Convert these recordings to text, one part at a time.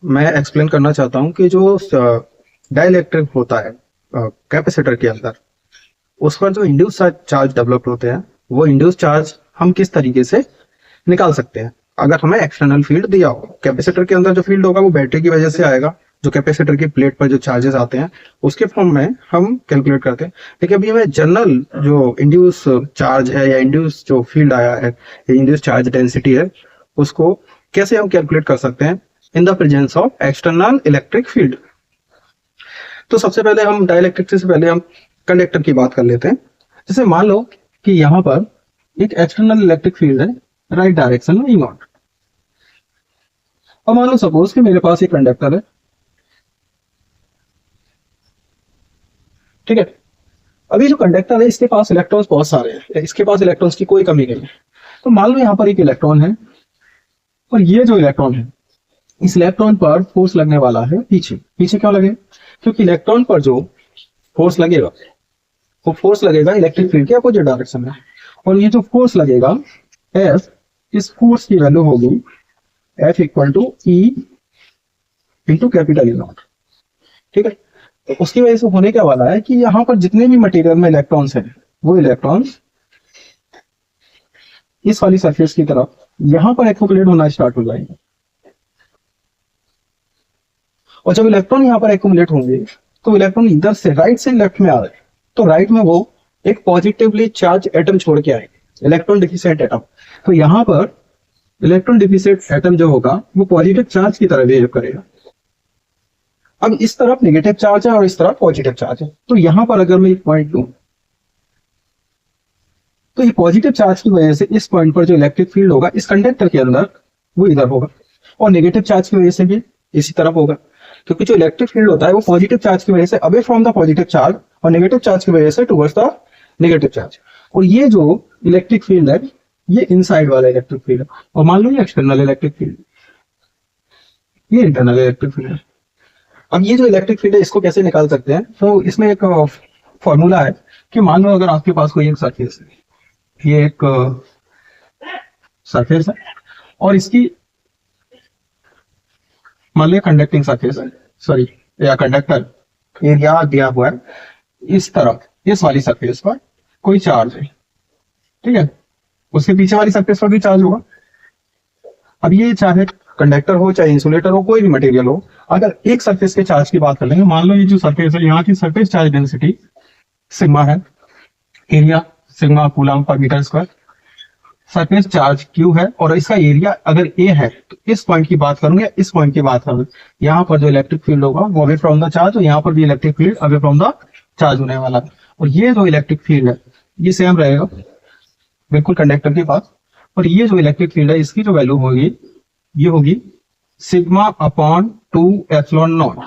मैं एक्सप्लेन करना चाहता हूँ कि जो डाइलेक्ट्रिक होता है कैपेसिटर के अंदर, उस पर जो इंड्यूस चार्ज डेवलप होते हैं, वो इंड्यूस चार्ज हम किस तरीके से निकाल सकते हैं। अगर हमें एक्सटर्नल फील्ड दिया हो, कैपेसिटर के अंदर जो फील्ड होगा वो बैटरी की वजह से आएगा। जो कैपेसिटर की प्लेट पर जो चार्जेस आते हैं उसके फॉर्म में हम कैलकुलेट करते हैं। लेकिन अभी हमें जनरल जो इंड्यूस चार्ज है या इंड्यूस जो फील्ड आया है, इंड्यूस चार्ज डेंसिटी है, उसको कैसे हम कैलकुलेट कर सकते हैं in the presence of external electric field. तो सबसे पहले हम डाइलेक्ट्रिक से पहले हम कंडक्टर की बात कर लेते हैं। जैसे मान लो कि यहाँ पर एक एक्सटर्नल इलेक्ट्रिक फील्ड है राइट डायरेक्शन में, ई नॉट। और मान लो सपोज कि मेरे पास एक कंडक्टर है, ठीक है। अभी जो कंडक्टर है इसके पास इलेक्ट्रॉन्स बहुत सारे हैं, इसके पास इलेक्ट्रॉन्स की कोई कमी नहीं है। तो मान लो यहाँ पर एक इलेक्ट्रॉन है, और ये जो इलेक्ट्रॉन है, इस इलेक्ट्रॉन पर फोर्स लगने वाला है पीछे। पीछे क्यों लगे? क्योंकि इलेक्ट्रॉन पर जो फोर्स लगेगा वो फोर्स लगेगा इलेक्ट्रिक फील्ड के अपोजिट डायरेक्शन में। और ये जो फोर्स लगेगा एफ, इस फोर्स की वैल्यू होगी F equal to E into capital E not, ठीक है। तो उसकी वजह से होने क्या वाला है कि यहाँ पर जितने भी मटेरियल में इलेक्ट्रॉन्स हैं, वो इलेक्ट्रॉन्स इस वाली सरफेस की तरफ यहाँ पर एक्युमुलेट होना स्टार्ट हो जाएंगे। और जब इलेक्ट्रॉन यहाँ पर एक्युमुलेट होंगे तो इलेक्ट्रॉन इधर से राइट से लेफ्ट में आ रहे हैं, तो राइट में वो एक पॉजिटिवली चार्ज एटम छोड़ के आएंगे, इलेक्ट्रॉन डिफिशिएंट एटम। तो यहाँ पर इलेक्ट्रॉन डिफिशिएंट एटम जो होगा वो पॉजिटिव चार्ज की तरह बिहेव करेगा। अब इस तरफ नेगेटिव चार्ज है और इस तरफ पॉजिटिव चार्ज है। तो यहां पर अगर मैं एक पॉइंट लूं, तो ये पॉजिटिव चार्ज की वजह से इस पॉइंट पर जो इलेक्ट्रिक फील्ड होगा इस कंडक्टर के अंदर वो इधर होगा, और नेगेटिव चार्ज की वजह से भी इसी तरफ होगा। क्योंकि जो इलेक्ट्रिक फील्ड होता है वो पॉजिटिव चार्ज की वजह से away from the positive charge और नेगेटिव चार्ज की वजह से टुवर्ड्स द नेगेटिव चार्ज। और ये जो इलेक्ट्रिक फील्ड है ये इनसाइड वाला इलेक्ट्रिक फील्ड है, और मान लो ये एक्सटर्नल इलेक्ट्रिक फील्ड, ये इंटरनल इलेक्ट्रिक फील्ड है। अब ये जो इलेक्ट्रिक फील्ड है इसको कैसे निकाल सकते हैं? तो इसमें एक फॉर्मूला है कि मान लो अगर आपके पास कोई एक सरफेस है, ये एक सरफेस है, और इसकी मान लो कंडक्टिंग सरफेस है, सॉरी या कंडक्टर एरिया दिया हुआ है, इस तरफ इस वाली सरफेस पर कोई चार्ज है, ठीक है। उसके पीछे वाली सरफेस पर भी चार्ज होगा। अब ये चाहे कंडक्टर हो चाहे इंसुलेटर हो, कोई भी मटेरियल हो, अगर एक सरफेस के चार्ज की बात कर लेंगे, मान लो ये जो सरफेस है यहाँ की सरफेस चार्ज डेंसिटी सिग्मा है, एरिया सिग्मा कूलम पर metre square, surface charge Q है, और इसका एरिया अगर ए है तो इस पॉइंट की बात करूंगे, इस पॉइंट की बात करूंगे, यहाँ पर जो इलेक्ट्रिक फील्ड होगा वो अवे फ्रॉम द चार्ज, और यहाँ पर भी electric field away from the charge होने वाला है। और ये जो इलेक्ट्रिक फील्ड है ये सेम रहेगा बिल्कुल कंडक्टर के पास। और ये जो इलेक्ट्रिक फील्ड है इसकी जो वैल्यू होगी ये होगी sigma upon 2 epsilon not.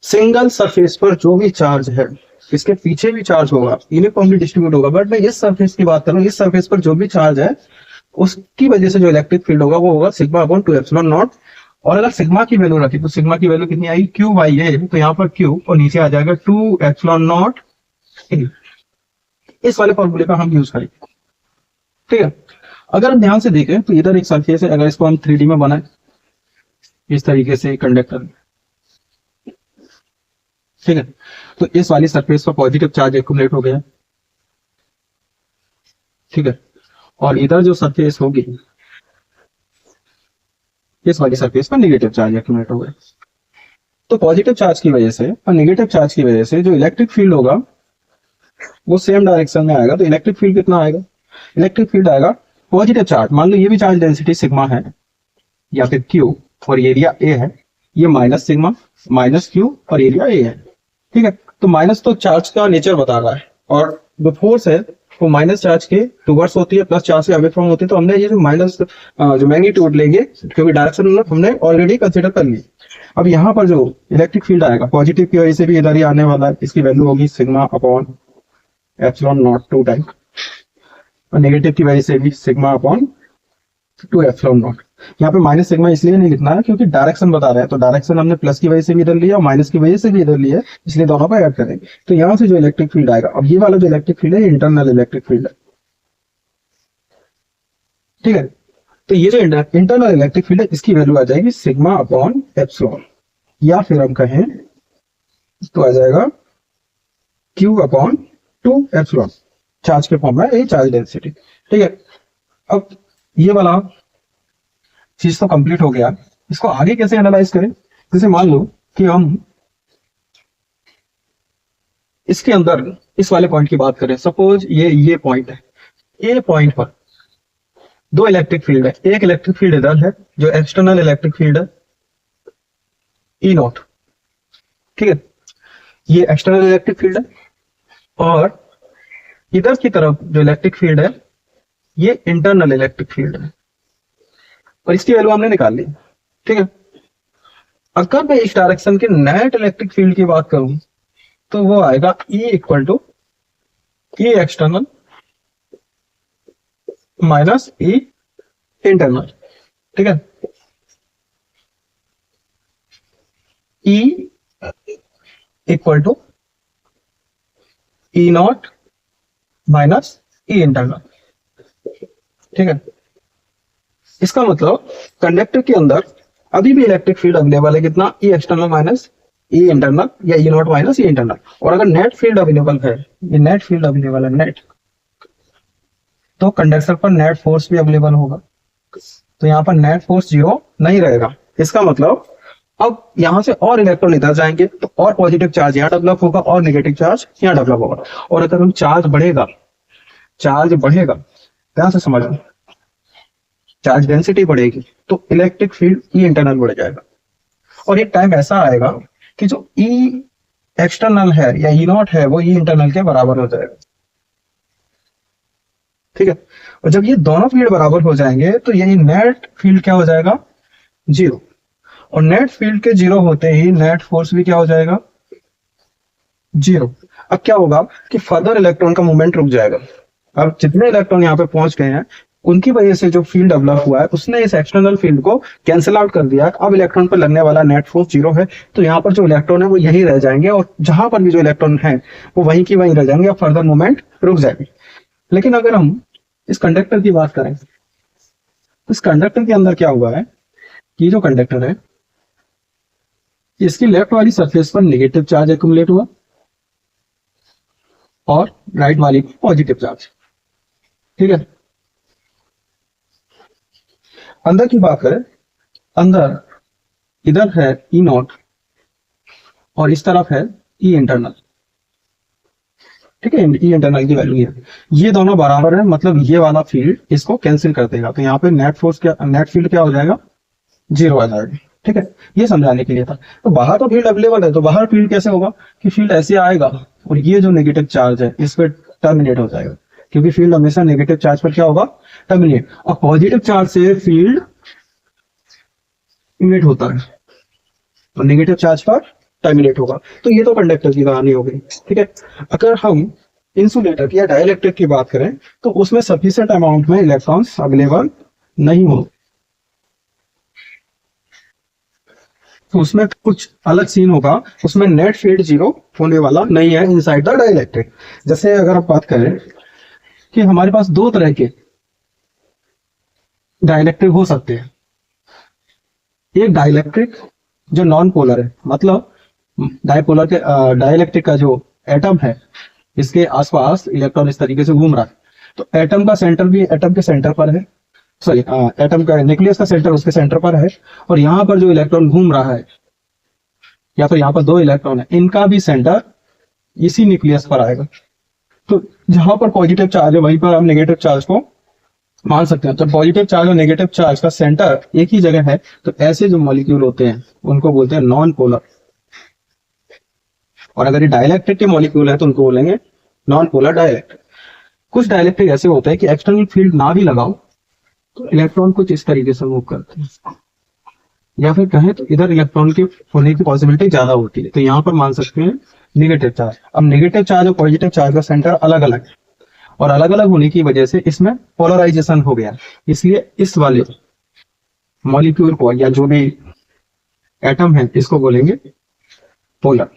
Single surface पर जो भी चार्ज है इसके पीछे भी चार्ज होगा, यूनिफॉर्मली डिस्ट्रीब्यूट होगा, बट मैं इस सरफेस की बात करूं, इस सरफेस पर जो भी चार्ज है उसकी वजह से जो इलेक्ट्रिक फील्ड होगा वो होगा सिग्मा अपॉन 2 एप्सिलॉन नॉट। और अगर सिग्मा की वैल्यू रखी तो सिग्मा की वैल्यू कितनी आएगी? क्यू बाई ए, तो यहाँ पर क्यू और नीचे आ जाएगा 2 एप्सिलॉन नॉट। इस वाले फॉर्मूले का हम यूज करेंगे, ठीक है। अगर हम ध्यान से देखें तो इधर एक सरफेस है, अगर इसको हम 3D में बनाए इस तरीके से कंडक्टर, ठीक है, तो इस वाली सरफेस पर पॉजिटिव चार्ज एक्युमुलेट हो गया, ठीक है। और इधर जो सरफेस होगी इस वाली सरफेस पर नेगेटिव चार्ज एक्युमुलेट हो गया। तो पॉजिटिव चार्ज की वजह से और नेगेटिव चार्ज की वजह से जो इलेक्ट्रिक फील्ड होगा वो सेम डायरेक्शन में आएगा। तो इलेक्ट्रिक फील्ड कितना आएगा? इलेक्ट्रिक फील्ड आएगा पॉजिटिव चार्ज, मान लो ये भी चार्ज डेंसिटी सिग्मा है या फिर क्यू और एरिया ए है, ये माइनस सिग्मा माइनस क्यू और एरिया ए है, ठीक है। तो माइनस तो चार्ज का नेचर बता रहा है, और जो फोर्स है वो माइनस चार्ज के टुवर्ड्स होती है, प्लस चार्ज के अवे फ्रॉम होती है। तो हमने ये जो माइनस जो मैग्नीट्यूड लेंगे क्योंकि डायरेक्शन हमने ऑलरेडी कंसिडर कर ली। अब यहाँ पर जो इलेक्ट्रिक फील्ड आएगा पॉजिटिव की वजह से भी इधर ही आने वाला है, इसकी वैल्यू होगी sigma upon epsilon not 2 time, और नेगेटिव की वजह से भी सिग्मा अपॉन 2 एप्सिलॉन नॉट। यहाँ पे माइनस सिग्मा इसलिए नहीं लिखना है क्योंकि डायरेक्शन बता रहा है, तो डायरेक्शन हमने प्लस की वजह से भी इधर लिया और माइनस की वजह से भी इधर लिया, इसलिए दोनों को ऐड करेंगे। तो यहाँ से जो इलेक्ट्रिक फील्ड आएगा, अब ये वाला जो इलेक्ट्रिक फील्ड है इंटरनल इलेक्ट्रिक फील्ड है, ठीक है। तो ये जो इंटरनल इलेक्ट्रिक फील्ड है इसकी वैल्यू आ जाएगी सिग्मा अपॉन एप्सिलॉन, या फिर हम कहें तो आ जाएगा क्यू अपॉन 2 एप्सिलॉन, चार्ज के फॉर्म में, ये चार्ज डेंसिटी। ठीक है, अब ये वाला चीज तो कंप्लीट हो गया, इसको आगे कैसे एनालाइज करें? जैसे मान लो कि हम इसके अंदर इस वाले पॉइंट की बात करें, सपोज ये पॉइंट है, ए पॉइंट पर दो इलेक्ट्रिक फील्ड है, एक इलेक्ट्रिक फील्ड इधर है जो एक्सटर्नल इलेक्ट्रिक फील्ड है ई नॉट, ठीक है, ये एक्सटर्नल इलेक्ट्रिक फील्ड है, और इधर की तरफ जो इलेक्ट्रिक फील्ड है ये इंटरनल इलेक्ट्रिक फील्ड है, और इसकी वैल्यू हमने निकाल ली। ठीक है, अगर मैं इस डायरेक्शन के नेट इलेक्ट्रिक फील्ड की बात करूं तो वो आएगा E equal to E external minus E internal. ठीक है, E equal to E not minus E internal. ठीक है, इसका मतलब कंडक्टर के अंदर अभी भी इलेक्ट्रिक फील्ड अवेलेबल है, कितना? ई एक्सटर्नल माइनस ई इंटरनल, या ई नॉट माइनस ई इंटरनल। और अगर नेट फील्ड अवेलेबल है, ये नेट फील्ड अवेलेबल है नेट, तो कंडक्टर पर नेट फोर्स भी अवेलेबल होगा, तो यहाँ पर नेट फोर्स 0 नहीं रहेगा। इसका मतलब अब यहां से और इलेक्ट्रॉन इधर जाएंगे तो और पॉजिटिव चार्ज यहाँ डेवलप होगा और नेगेटिव चार्ज यहाँ डेवलप होगा। और अगर हम चार्ज बढ़ेगा ध्यान से समझना, चार्ज डेंसिटी बढ़ेगी तो इलेक्ट्रिक फील्ड ई इंटरनल बढ़ जाएगा, और एक टाइम ऐसा आएगा कि जो ई एक्सटर्नल है या ई नॉट है वो ई इंटरनल के बराबर हो जाएगा। ठीक है, और जब ये दोनों फील्ड बराबर हो जाएंगे तो ये नेट फील्ड क्या हो जाएगा? 0, और नेट फील्ड के 0 होते ही नेट फोर्स भी क्या हो जाएगा? 0। अब क्या होगा कि फर्दर इलेक्ट्रॉन का मूवमेंट रुक जाएगा। अब जितने इलेक्ट्रॉन यहाँ पे पहुंच गए हैं उनकी वजह से जो फील्ड डेवलप हुआ है उसने इस एक्सटर्नल फील्ड को कैंसिल आउट कर दिया। अब इलेक्ट्रॉन पर लगने वाला नेट फोर्स 0 है, तो यहाँ पर जो इलेक्ट्रॉन है वो यही रह जाएंगे, और जहां पर भी जो इलेक्ट्रॉन है वो वहीं की वहीं रह जाएंगे, और फर्दर मूवमेंट रुक जाएगी। लेकिन अगर हम इस कंडक्टर की बात करें तो इस कंडक्टर के अंदर क्या हुआ है कि जो कंडक्टर है इसकी लेफ्ट वाली सरफेस पर नेगेटिव चार्ज एक्यूमुलेट हुआ और राइट वाली पॉजिटिव चार्ज। ठीक है, अंदर की बात करें, अंदर इधर है ई नॉट और इस तरफ है ई इंटरनल। ठीक है, ई इंटरनल की वैल्यू है, ये दोनों बराबर है, मतलब ये वाला फील्ड इसको कैंसिल कर देगा, तो यहाँ पे नेट फील्ड क्या हो जाएगा? 0 आ जाएगा। ठीक है, ये समझाने के लिए था। तो बाहर तो फील्ड अवेलेबल है, तो बाहर फील्ड कैसे होगा कि फील्ड ऐसे आएगा और ये जो नेगेटिव चार्ज है इस पर टर्मिनेट हो जाएगा, क्योंकि फील्ड हमेशा नेगेटिव चार्ज पर क्या होगा? टर्मिनेट, और पॉजिटिव चार्ज से फील्ड इमिट होता है और नेगेटिव चार्ज पर टर्मिनेट होगा। तो ये तो कंडक्टर की कहानी हो गई। ठीक है, अगर हम इंसुलेटर या डाइलेक्ट्रिक की बात करें तो उसमें सफिशिएंट अमाउंट में इलेक्ट्रॉन्स अवेलेबल नहीं हो, तो उसमें कुछ अलग सीन होगा, उसमें नेट फील्ड 0 होने वाला नहीं है इनसाइड द डाइलेक्ट्रिक। जैसे अगर आप बात करें कि हमारे पास 2 तरह के डाइलेक्ट्रिक हो सकते हैं, एक डाइलेक्ट्रिक जो नॉन पोलर है, मतलब डाइपोलर के डाइलेक्ट्रिक का जो एटम है इसके आसपास इलेक्ट्रॉन इस तरीके से घूम रहा है, तो एटम का सेंटर भी एटम के सेंटर पर है, सॉरी एटम का न्यूक्लियस का सेंटर उसके सेंटर पर है, और यहाँ पर जो इलेक्ट्रॉन घूम रहा है या फिर यहाँ पर 2 इलेक्ट्रॉन है, इनका भी सेंटर इसी न्यूक्लियस पर आएगा। तो जहां पर पॉजिटिव चार्ज है वहीं पर हम नेगेटिव चार्ज को मान सकते हैं। तो पॉजिटिव चार्ज और नेगेटिव चार्ज का सेंटर एक ही जगह है, तो ऐसे जो मॉलिक्यूल होते हैं उनको बोलते हैं नॉन पोलर, और अगर ये डाइलेक्ट्रिक के मॉलिक्यूल है तो उनको बोलेंगे नॉन पोलर डाइलेक्ट्रिक। कुछ डाइलेक्ट्रिक ऐसे होते हैं कि एक्सटर्नल फील्ड ना भी लगाओ तो इलेक्ट्रॉन कुछ इस तरीके से मूव करते हैं, या फिर कहें तो इधर इलेक्ट्रॉन के होने की पॉसिबिलिटी ज्यादा होती है, तो यहाँ पर मान सकते हैं नेगेटिव चार्ज। अब नेगेटिव चार्ज और पॉजिटिव चार्ज का सेंटर अलग अलग है, और अलग अलग होने की वजह से इसमें पोलराइजेशन हो गया, इसलिए इस वाले मॉलिक्यूल को या जो भी एटम है इसको बोलेंगे पोलर।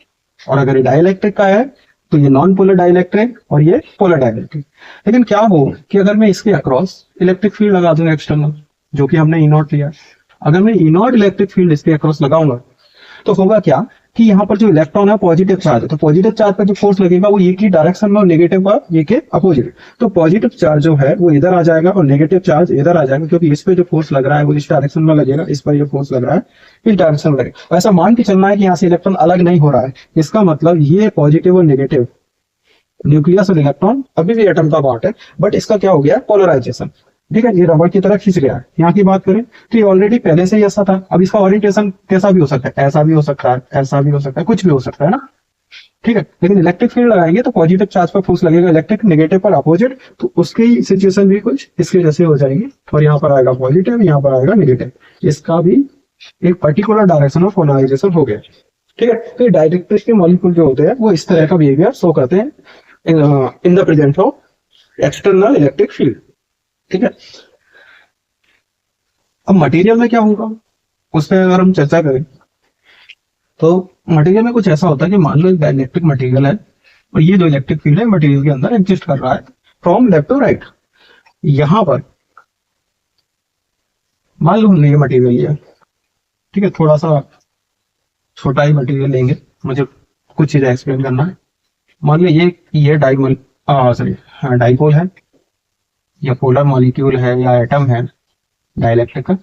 और अगर ये डाइलेक्ट्रिक का है तो ये नॉन पोलर डाइलेक्ट्रिक और ये पोलर डाइलेक्ट्रिक। लेकिन क्या हो कि अगर मैं इसके अक्रॉस इलेक्ट्रिक फील्ड लगा दूं एक्सटर्नल, जो कि हमने ई नॉट लिया। अगर मैं ई नॉट इलेक्ट्रिक फील्ड इसके अक्रॉस लगाऊंगा तो होगा क्या कि यहाँ पर जो इलेक्ट्रॉन है पॉजिटिव चार्ज है, तो पॉजिटिव चार्ज पर जो फोर्स लगेगा वो ये की डायरेक्शन में और नेगेटिव का ये के अपोजिट। तो पॉजिटिव चार्ज जो है वो इधर आ जाएगा और नेगेटिव चार्ज इधर आ जाएगा, क्योंकि इस पे जो फोर्स लग रहा है वो इस डायरेक्शन में लगेगा, इस पर जो फोर्स लग रहा है इस डायरेक्शन में लगेगा। ऐसा मान के चलना है कि यहाँ से इलेक्ट्रॉन अलग नहीं हो रहा है। इसका मतलब ये पॉजिटिव और नेगेटिव, न्यूक्लियस और इलेक्ट्रॉन अभी भी एटम का पार्ट है, बट इसका क्या हो गया पोलराइजेशन। ठीक है, ये रबड़ की तरह खींच गया है। यहाँ की बात करें तो ये ऑलरेडी पहले से ही ऐसा था। अब इसका ओरिएंटेशन कैसा भी हो सकता है, ऐसा भी हो सकता है, ऐसा भी हो सकता है, कुछ भी हो सकता है ना। ठीक है, लेकिन इलेक्ट्रिक फील्ड लगाएंगे तो पॉजिटिव चार्ज पर फोर्स लगेगा, इलेक्ट्रिक नेगेटिव पर अपोजिट, तो उसकी सिचुएशन भी कुछ इसके जैसे हो जाएगी। और यहाँ पर आएगा पॉजिटिव, यहाँ पर आएगा नेगेटिव, इसका भी एक पर्टिकुलर डायरेक्शन ऑफ पोलराइजेशन हो गया। ठीक है, तो डाइलेक्ट्रिक के मॉलिक्यूल जो होते हैं वो इस तरह का बिहेवियर शो करते हैं in the presence of external electric field. ठीक है, अब मटेरियल में क्या होगा उस पर अगर हम चर्चा करें तो मटेरियल में कुछ ऐसा होता है कि मान लो एक डाइलेक्ट्रिक मटेरियल है और ये जो इलेक्ट्रिक फील्ड है मटेरियल के अंदर एग्जिस्ट कर रहा है फ्रॉम लेफ्ट टू राइट। यहां पर मान लो हमने ये मटेरियल लिया, ठीक है, थोड़ा सा छोटा ही मटेरियल लेंगे, मुझे कुछ चीजें एक्सप्लेन करना है। मान लो ये डाइपोल सॉरी डाइपोल है या पोलर मॉलिक्यूल है या एटम है डाइलेक्ट्रिक का।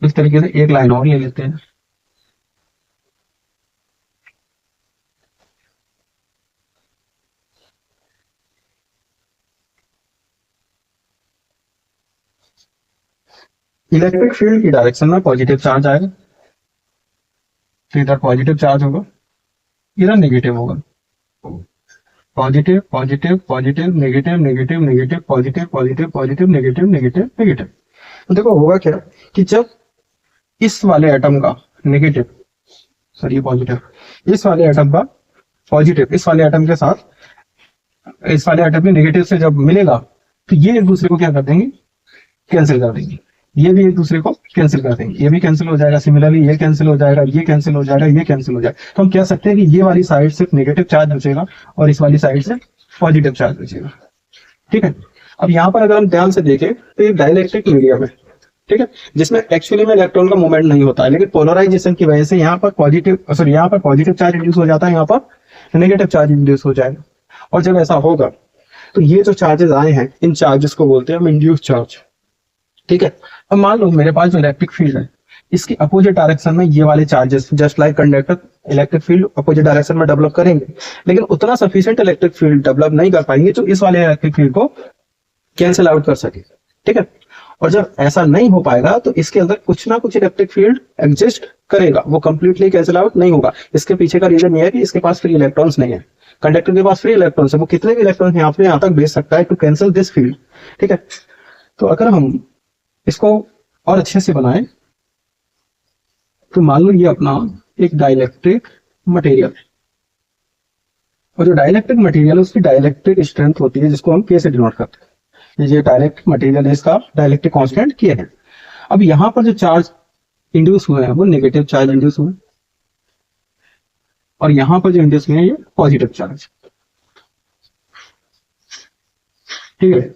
इस तरीके से एक लाइन और ले लेते हैं। इलेक्ट्रिक फील्ड की डायरेक्शन में पॉजिटिव चार्ज आएगा, तो इधर पॉजिटिव चार्ज होगा, इधर नेगेटिव होगा। Positive positive positive negative negative negative positive positive positive negative negative negative. तो देखो होगा क्या कि जब इस वाले एटम का नेगेटिव सॉरी पॉजिटिव, इस वाले एटम का पॉजिटिव इस वाले एटम के साथ इस वाले एटम के नेगेटिव से जब मिलेगा तो ये एक दूसरे को क्या कर देंगे, कैंसिल कर देंगे। ये भी एक दूसरे को कैंसिल कर देंगे, ये भी कैंसिल हो जाएगा, सिमिलरली ये कैंसिल हो जाएगा, ये कैंसिल हो जाएगा, ये कैंसिल हो जाएगा। तो हम कह सकते हैं कि ये वाली साइड सिर्फ नेगेटिव चार्ज बचेगा और इस वाली साइड से पॉजिटिव चार्ज बचेगा। ठीक है, अब यहाँ पर अगर हम ध्यान से देखें तो एक डाइलेक्ट्रिक मीडियम है, ठीक है, जिसमें एक्चुअली में इलेक्ट्रॉन का मूवमेंट नहीं होता है, लेकिन पोलराइजेशन की वजह से यहाँ पर पॉजिटिव चार्ज इंड्यूस हो जाता है, यहाँ पर नेगेटिव चार्ज इंड्यूस हो जाएगा। और जब ऐसा होगा तो ये जो चार्जेस आए हैं इन चार्जेस को बोलते हैं हम इंड्यूस चार्ज। ठीक है, अब मान लो मेरे पास जो इलेक्ट्रिक फील्ड है इसकी अपोजिट डायरेक्शन में ये वाले charges just like conductor electric field opposite direction में डेवलप करेंगे, लेकिन उतना सफिशिएंट इलेक्ट्रिक फील्ड डेवलप नहीं कर पाएंगे जो इस वाले इलेक्ट्रिक फील्ड को कैंसिल आउट कर सके। ठीक है, और जब ऐसा नहीं हो पाएगा तो इसके अंदर कुछ ना कुछ इलेक्ट्रिक फील्ड एग्जिस्ट करेगा, वो कंप्लीटली कैंसिल आउट नहीं होगा। इसके पीछे का रीजन ये है कि इसके पास फ्री इलेक्ट्रॉन्स नहीं है, कंडक्टर के पास फ्री इलेक्ट्रॉन्स है, वो कितने भी इलेक्ट्रॉन यहाँ तक भेज सकता है टू कैंसिल दिस फील्ड। ठीक है, तो अगर हम इसको और अच्छे से बनाएं तो मान लो ये अपना एक डाइलेक्ट्रिक मटेरियल है और जो डाइलेक्ट्रिक मटेरियल है उसकी डाइलेक्ट्रिक स्ट्रेंथ होती है जिसको हम के से डिनोट करते हैं। ये डाइलेक्ट्रिक मटेरियल है, इसका डाइलेक्ट्रिक कांस्टेंट के है। अब यहाँ पर जो चार्ज इंड्यूस हुए हैं वो नेगेटिव चार्ज इंड्यूस हुए और यहाँ पर जो इंड्यूस हुए हैं ये पॉजिटिव चार्ज। ठीक है,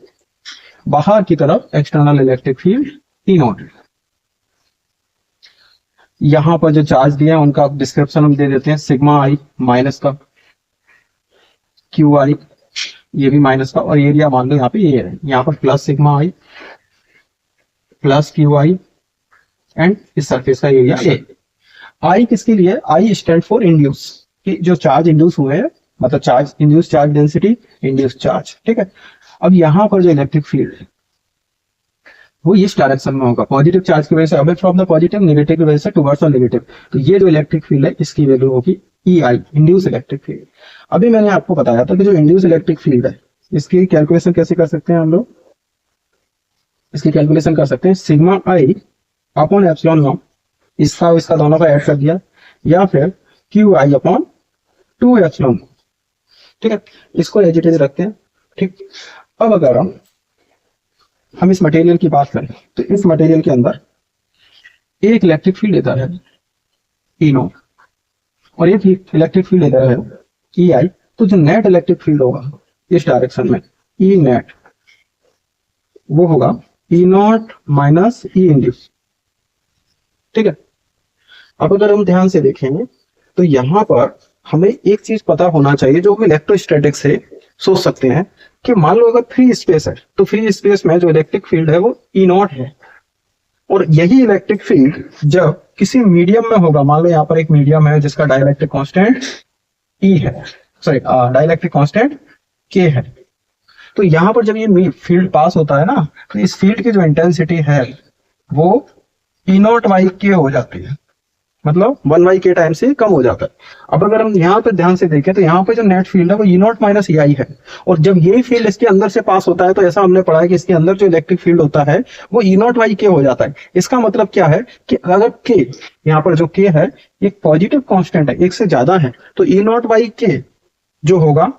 बाहर की तरफ external electric field E not. यहां पर जो चार्ज दिया है उनका डिस्क्रिप्शन हम दे देते हैं सिग्मा आई माइनस का, क्यू आई ये भी माइनस का, और एरिया मान लो यहाँ पे ये है, यहाँ पर plus sigma I plus Q I and इस सरफेस का एरिया ए। आई किसके लिए, आई स्टैंड फॉर इंड्यूस, कि जो चार्ज इंड्यूस हुए हैं मतलब charge induce charge density induce charge. ठीक है, अब यहाँ पर जो इलेक्ट्रिक फील्ड है वो इस डायरेक्शन में होगा, पॉजिटिव चार्ज की वजह से away from the positive, negative की वजह से टुवर्ड्स द नेगेटिव। तो ये जो इलेक्ट्रिक फील्ड है इसकी वैल्यू होगी ई आई, इंड्यूस इलेक्ट्रिक फील्ड। अभी मैंने आपको बताया था कि जो इंड्यूस इलेक्ट्रिक फील्ड है इसकी कैलकुलेशन कैसे कर सकते हैं हम लोग, इसकी कैलकुलेशन कर सकते हैं sigma I upon epsilon not, इसका दोनों का ऐड कर दिया, या फिर क्यू आई अपॉन 2 एप्सिलॉन। ठीक है, इसको एज इट इज रखते हैं। ठीक, अब अगर हम इस मटेरियल की बात करें तो इस मटेरियल के अंदर एक इलेक्ट्रिक फील्ड इधर है ई नॉट और एक इलेक्ट्रिक फील्ड इधर है ई आई, तो जो नेट इलेक्ट्रिक फील्ड होगा इस डायरेक्शन में ई नेट वो होगा ई नॉट माइनस ई इंड्यूस। ठीक है, अब अगर हम ध्यान से देखें तो यहाँ पर हमें एक चीज पता होना चाहिए जो हम इलेक्ट्रोस्टैटिक से सोच सकते हैं कि मान लो अगर फ्री स्पेस है तो फ्री स्पेस में जो इलेक्ट्रिक फील्ड है वो ई नॉट है, और यही इलेक्ट्रिक फील्ड जब किसी मीडियम में होगा, मान लो यहाँ पर एक मीडियम है जिसका डाइलेक्ट्रिक कांस्टेंट ई है, सॉरी डाइलेक्ट्रिक कांस्टेंट के है, तो यहाँ पर जब ये फील्ड पास होता है ना, तो इस फील्ड की जो इंटेंसिटी है वो ई नॉट बाई के हो जाती है, मतलब 1/k टाइम से कम हो जाता है। अब अगर हम यहाँ पे ध्यान से देखें तो यहाँ पे जो नेट फील्ड है वो ई नॉट माइनस ई आई है, और जब ये फील्ड इसके अंदर से पास होता है तो ऐसा हमने पढ़ा है कि इसके अंदर जो इलेक्ट्रिक फील्ड होता है वो ई नॉट बाई के हो जाता है। इसका मतलब क्या है कि अगर के, यहाँ पर जो के है एक पॉजिटिव कॉन्स्टेंट है, एक से ज्यादा है, तो ई नॉट बाई के जो होगा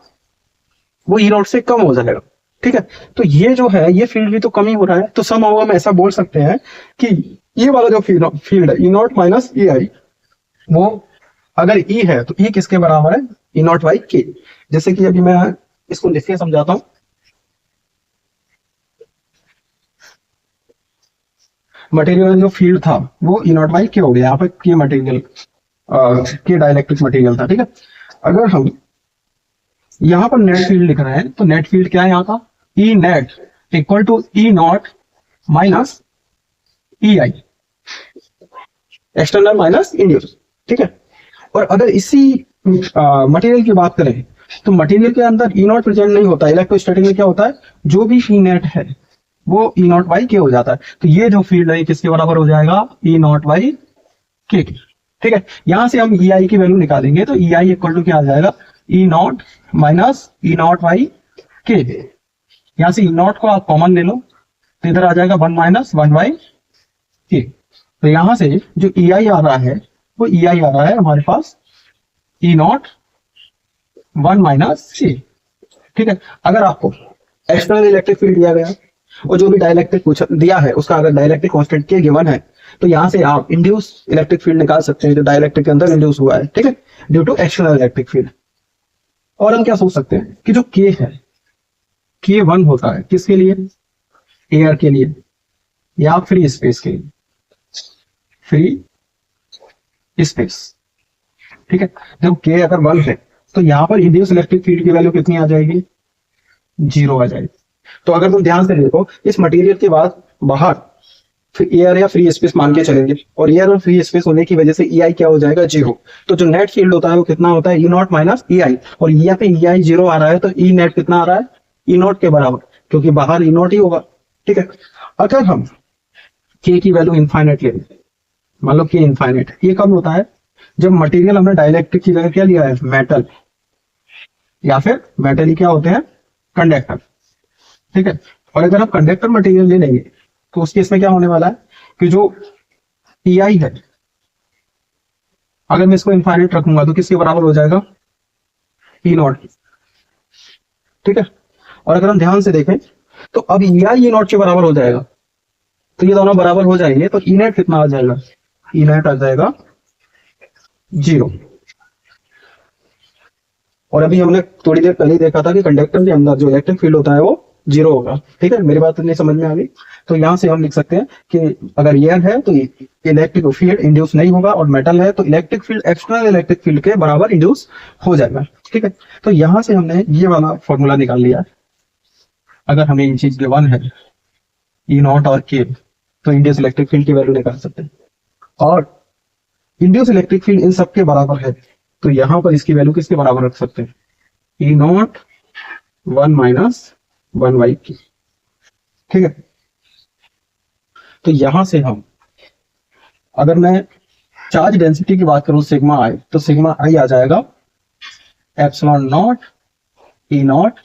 वो ई नॉट से कम हो जाएगा। ठीक है, तो ये जो है ये फील्ड भी तो कम ही हो रहा है, तो सम हम ऐसा बोल सकते हैं कि ये वाला जो फील्ड है ई नॉट माइनस ई आई, वो अगर ई है तो ई किसके बराबर है, ई नॉट बाई के। जैसे कि अभी मैं इसको लिख के समझाता हूं, मटेरियल जो फील्ड था वो ई नॉट बाई के हो गया, यहाँ पर के मटेरियल के डाइलेक्ट्रिक मटेरियल था। ठीक है, अगर हम यहाँ पर नेट फील्ड लिख रहे हैं तो नेट फील्ड क्या है यहाँ का, E net equal to E not minus E I, external minus induce. ठीक है, और अगर इसी मटेरियल की बात करें तो मटेरियल के अंदर ई नॉट प्रेजेंट नहीं होता, इलेक्ट्रोस्टैटिक में क्या होता है, जो भी ई नेट है वो ई नॉट बाई के हो जाता है, तो ये जो फील्ड है किसके बराबर हो जाएगा, ई नॉट बाई के। ठीक है, यहां से हम ई आई की वैल्यू निकालेंगे तो ई आई इक्वल टू क्या आ जाएगा, E not minus E naught by K. यहां से ई नॉट को आप कॉमन ले लो तो इधर आ जाएगा 1 माइनस 1 बाई के। तो यहां से जो ई आई आ रहा है वो ई आई आ रहा है हमारे पास ई नॉट 1 माइनस के। ठीक है, अगर आपको एक्सटर्नल इलेक्ट्रिक फील्ड दिया गया और जो भी डाइलेक्ट्रिक पूछा दिया है उसका अगर डाइलेक्ट्रिक कांस्टेंट के गिवन है तो यहां से आप इंड्यूस इलेक्ट्रिक फील्ड निकाल सकते हैं जो डाइलेक्ट्रिक के अंदर इंड्यूस हुआ है। ठीक है, due to external electric field. और हम क्या सोच सकते हैं कि जो के है, के 1 होता है किसके लिए, एयर के लिए या फ्री स्पेस के लिए, फ्री स्पेस। ठीक है, जब के अगर 1 है तो यहाँ पर इंड्यूस इलेक्ट्रिक फील्ड की वैल्यू कितनी आ जाएगी, 0 आ जाएगी। तो अगर तुम ध्यान से देखो इस मटेरियल के बाद बाहर एयर या फ्री स्पेस मान के चलेंगे, और एयर और फ्री स्पेस होने की वजह से ई आई क्या हो जाएगा, 0। तो जो नेट फील्ड होता है वो कितना होता है, ई नॉट माइनस ई आई, और यहाँ पे ई आई 0 आ रहा है तो ई नेट कितना आ रहा है, ई नॉट के बराबर, क्योंकि बाहर ई नॉट ही होगा। ठीक है, अगर हम के की वैल्यू इनफाइनाइट ले, मान लो के इनफाइनाइट, ये कब होता है, जब मटेरियल हमने डाइलेक्ट्रिक की जगह क्या लिया है, मेटल, या फिर मेटल ही क्या होते हैं, कंडक्टर। ठीक है, और अगर हम कंडक्टर मटेरियल ले लेंगे तो उस केस में क्या होने वाला है कि जो ई आई है अगर मैं इसको इनफाइनाइट रखूंगा तो किसके बराबर हो जाएगा, ई नॉट। ठीक है, और अगर हम ध्यान से देखें तो अब ई आई ई नॉट के बराबर हो जाएगा, तो ये दोनों बराबर हो जाएंगे तो ई नेट कितना आ जाएगा, ई नेट आ जाएगा 0। और अभी हमने थोड़ी देर पहले देखा था कि कंडक्टर के अंदर जो इलेक्ट्रिक फील्ड होता है वो 0 होगा। ठीक है, मेरी बात नहीं समझ में आ गई, तो यहां से हम लिख सकते हैं कि अगर एयर है तो इलेक्ट्रिक फील्ड इंड्यूस नहीं होगा, और मेटल है तो electric field external electric field के बराबर इंड्यूस हो जाएगा। ठीक है, तो यहां से हमने ये वाला फॉर्मूला निकाल लिया। अगर हमें इन चीज गिवन है ई नॉट और के, तो इंड्यूस इलेक्ट्रिक फील्ड की वैल्यू निकाल सकते हैं, और इंड्यूस इलेक्ट्रिक फील्ड इन सबके बराबर है तो यहां पर इसकी वैल्यू किसके बराबर रख सकते हैं, ई नॉट 1 माइनस 1 बाई के। ठीक है, तो यहां से हम, अगर मैं चार्ज डेंसिटी की बात करूं सिग्मा आई, तो सिग्मा आई आ जाएगा epsilon not E not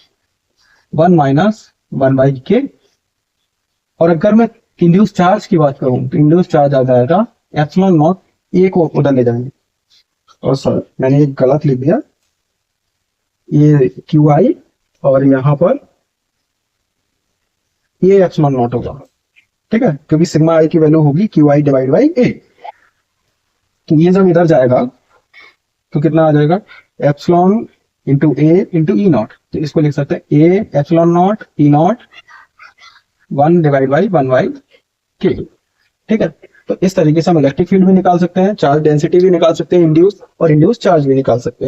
1 minus 1 by के। और अगर मैं इंड्यूस चार्ज की बात करूं तो इंड्यूस चार्ज आ जाएगा एप्सिलॉन नॉट, ए को उधर ले जाएंगे, और सॉरी मैंने एक गलत लिख दिया, ये क्यू आई और यहां पर ये एप्सिलॉन नॉट होगा। ठीक है, क्योंकि सिग्मा आई की वैल्यू होगी क्यू आई डिवाइड बाई ए, तो ये जब इधर जाएगा तो कितना आ जाएगा, epsilon into A into E not, तो इसको लिख सकते हैं A epsilon not E not 1/1/k। ठीक है, तो इस तरीके से हम इलेक्ट्रिक फील्ड भी निकाल सकते हैं, चार्ज डेंसिटी भी निकाल सकते हैं इंड्यूस, और इंड्यूस चार्ज भी निकाल सकते हैं।